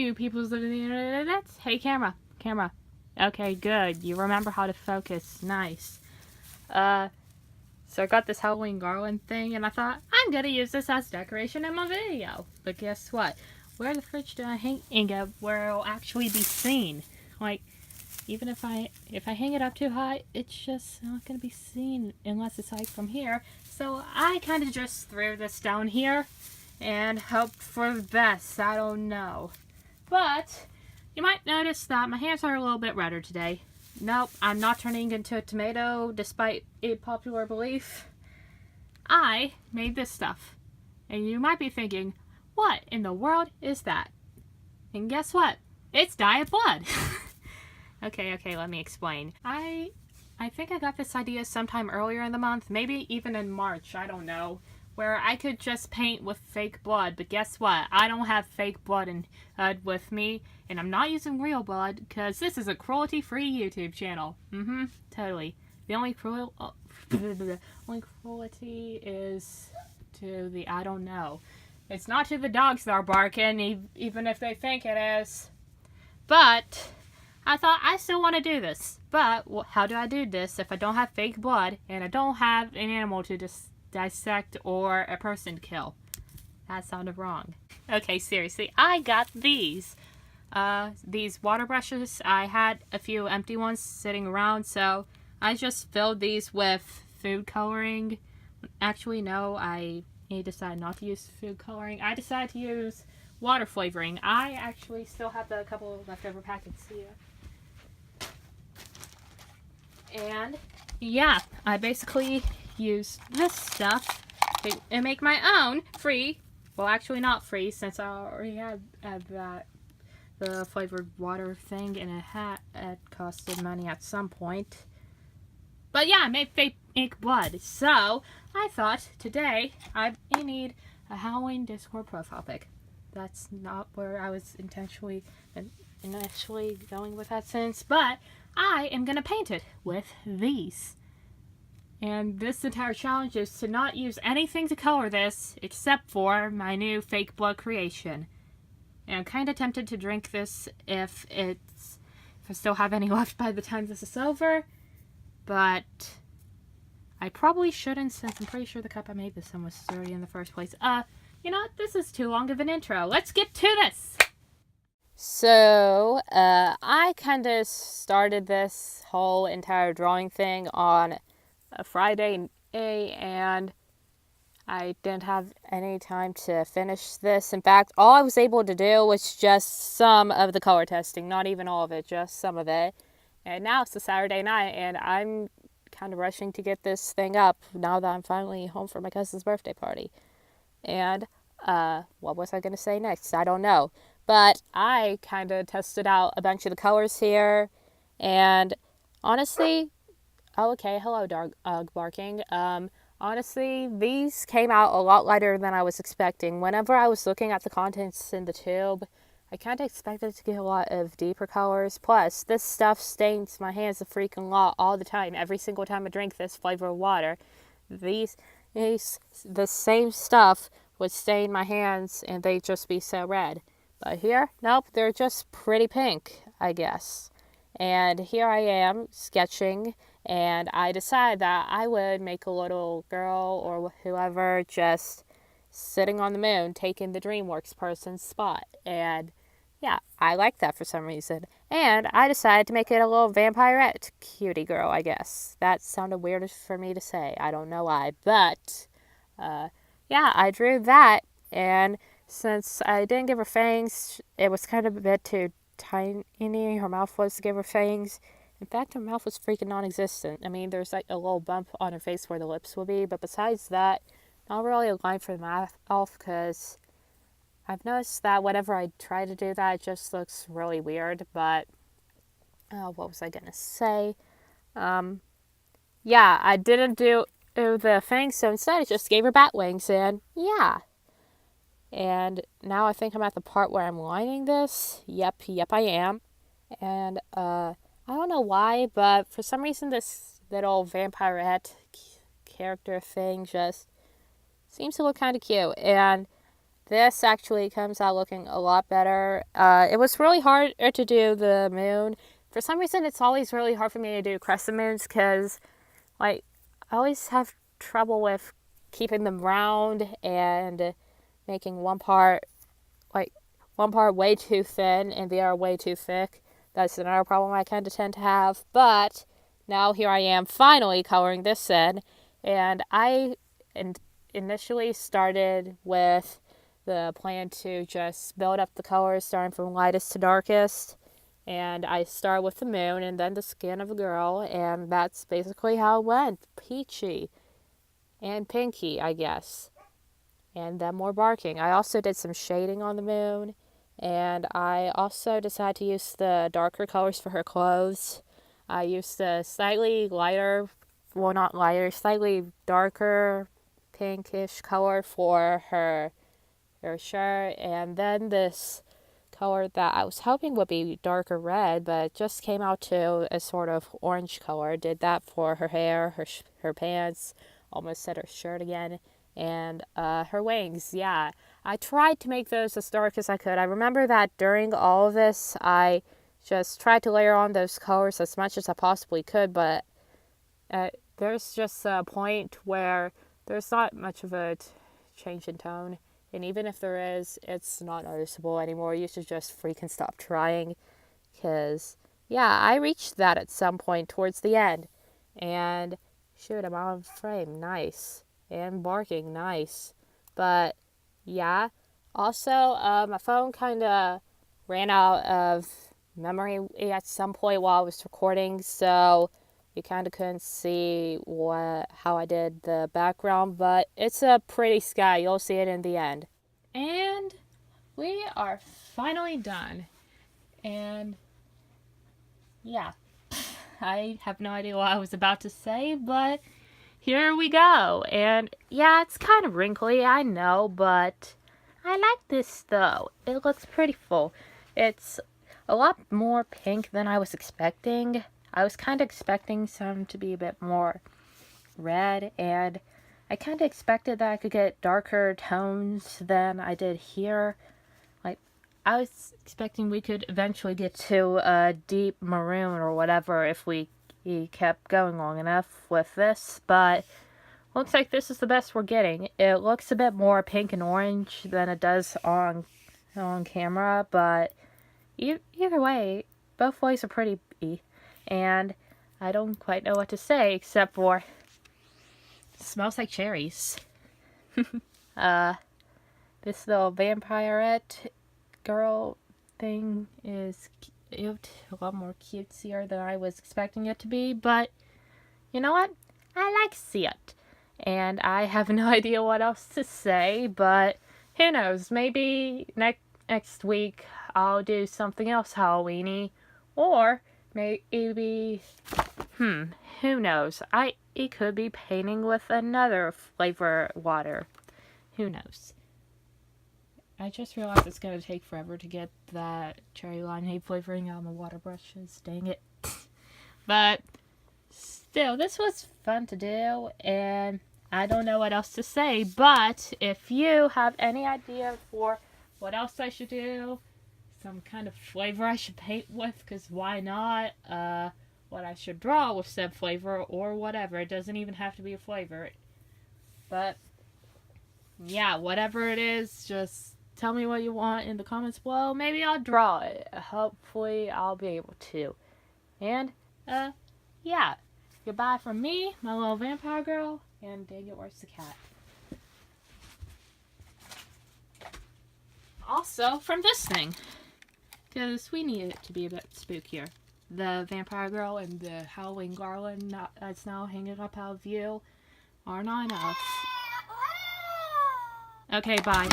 you peoples of the internet. Hey, camera. Okay, good. You remember how to focus. Nice. So I got this Halloween garland thing, and I thought, I'm gonna use this as decoration in my video. But guess what? Where the fridge do I hang it where it'll actually be seen? Like, even if I hang it up too high, it's just not gonna be seen unless it's like from here. So I kind of just threw this down here and hoped for the best. I don't know. But you might notice that my hands are a little bit redder today. Nope, I'm not turning into a tomato despite a popular belief. I made this stuff. And you might be thinking, what in the world is that? And guess what? It's diet blood. Okay, let me explain. I think I got this idea sometime earlier in the month, maybe even in March, I don't know, where I could just paint with fake blood, but guess what? I don't have fake blood with me, and I'm not using real blood, because this is a cruelty-free YouTube channel. Totally. The only cruelty is to the I don't know. It's not to the dogs that are barking, even if they think it is. But I thought I still want to do this. But how do I do this if I don't have fake blood, and I don't have an animal to dissect or a person to kill? That sounded wrong. Okay, seriously, I got these water brushes. I had a few empty ones sitting around, so I just filled these with food coloring. Actually, no, I decided not to use food coloring. I decided to use water flavoring. I actually still have a couple of leftover packets here. And yeah, I basically use this stuff and make my own free. Well, actually not free, since I already had the flavored water thing, and it costed money at some point. But yeah, I made fake ink blood. So I thought today I need a Halloween Discord profile pic. That's not where I was initially going with that sentence, but I am going to paint it with these. And this entire challenge is to not use anything to color this except for my new fake blood creation. And I'm kind of tempted to drink this if I still have any left by the time this is over. But I probably shouldn't, since I'm pretty sure the cup I made this in was dirty in the first place. You know what? This is too long of an intro. Let's get to this! So, I kind of started this whole entire drawing thing on a Friday, and I didn't have any time to finish this. In fact, all I was able to do was just some of the color testing, not even all of it, just some of it. And now it's a Saturday night, and I'm kind of rushing to get this thing up now that I'm finally home for my cousin's birthday party. And, what was I going to say next? I don't know. But I kind of tested out a bunch of the colors here, and honestly, oh, okay, hello, dog barking. Honestly, these came out a lot lighter than I was expecting. Whenever I was looking at the contents in the tube, I kind of expected to get a lot of deeper colors. Plus, this stuff stains my hands a freaking lot all the time. Every single time I drink this flavor of water, the same stuff would stain my hands and they'd just be so red. But here, nope, they're just pretty pink, I guess. And here I am sketching, and I decided that I would make a little girl or whoever just sitting on the moon taking the DreamWorks person's spot. And yeah, I like that for some reason. And I decided to make it a little vampirette cutie girl, I guess. That sounded weird for me to say. I don't know why. But yeah, I drew that, and since I didn't give her fangs, it was kind of a bit too tiny. Her mouth was to give her fangs. In fact, her mouth was freaking non-existent. I mean, there's like a little bump on her face where the lips would be, but besides that, not really a line for the mouth, because I've noticed that whenever I try to do that, it just looks really weird. But what was I gonna say? Yeah, I didn't do the fangs, so instead I just gave her bat wings, and yeah. And now I think I'm at the part where I'm lining this. Yep, I am. And I don't know why, but for some reason this little vampirette character thing just seems to look kind of cute. And this actually comes out looking a lot better. It was really hard to do the moon. For some reason, it's always really hard for me to do crescent moons because, like, I always have trouble with keeping them round and making one part way too thin and the other way too thick. That's another problem I kind of tend to have. But now here I am finally coloring this in, and I initially started with the plan to just build up the colors starting from lightest to darkest. And I start with the moon and then the skin of a girl, and that's basically how it went. Peachy and pinky, I guess. And then more barking. I also did some shading on the moon, and I also decided to use the darker colors for her clothes. I used a slightly lighter, well, not lighter, slightly darker pinkish color for her shirt, and then this color that I was hoping would be darker red, but it just came out to a sort of orange color. Did that for her hair, her pants, almost said her shirt again, and her wings. Yeah, I tried to make those as dark as I could. I remember that during all of this, I just tried to layer on those colors as much as I possibly could, but there's just a point where there's not much of a change in tone. And even if there is, it's not noticeable anymore. You should just freaking stop trying. Because, yeah, I reached that at some point towards the end. And, shoot, I'm on frame. Nice. And barking. Nice. But, yeah. Also, my phone kind of ran out of memory at some point while I was recording. So, you kind of couldn't see how I did the background, but it's a pretty sky. You'll see it in the end. And we are finally done. And yeah, I have no idea what I was about to say, but here we go. And yeah, it's kind of wrinkly, I know, but I like this though. It looks pretty full. It's a lot more pink than I was expecting. I was kind of expecting some to be a bit more red, and I kind of expected that I could get darker tones than I did here. Like, I was expecting we could eventually get to a deep maroon or whatever if we kept going long enough with this, but looks like this is the best we're getting. It looks a bit more pink and orange than it does on camera, but either way, both ways are pretty and I don't quite know what to say except for it smells like cherries. This little vampirette girl thing is cute, a lot more cutesier than I was expecting it to be, but you know what? I like it. And I have no idea what else to say, but who knows? Maybe next week I'll do something else Halloween-y, or maybe, who knows? It could be painting with another flavor water. Who knows? I just realized it's going to take forever to get that cherry limeade flavoring on the water brushes. Dang it. But still, this was fun to do, and I don't know what else to say, but if you have any idea for what else I should do, some kind of flavor I should paint with, because why not, what I should draw with said flavor, or whatever, it doesn't even have to be a flavor, but yeah, whatever it is, just tell me what you want in the comments below. Maybe I'll draw it. Hopefully I'll be able to. And yeah, goodbye from me, my little vampire girl, and dang it, where's the cat? Also from this thing, because we need it to be a bit spookier. The vampire girl and the Halloween garland that's now hanging up out of view are not enough. Okay, bye.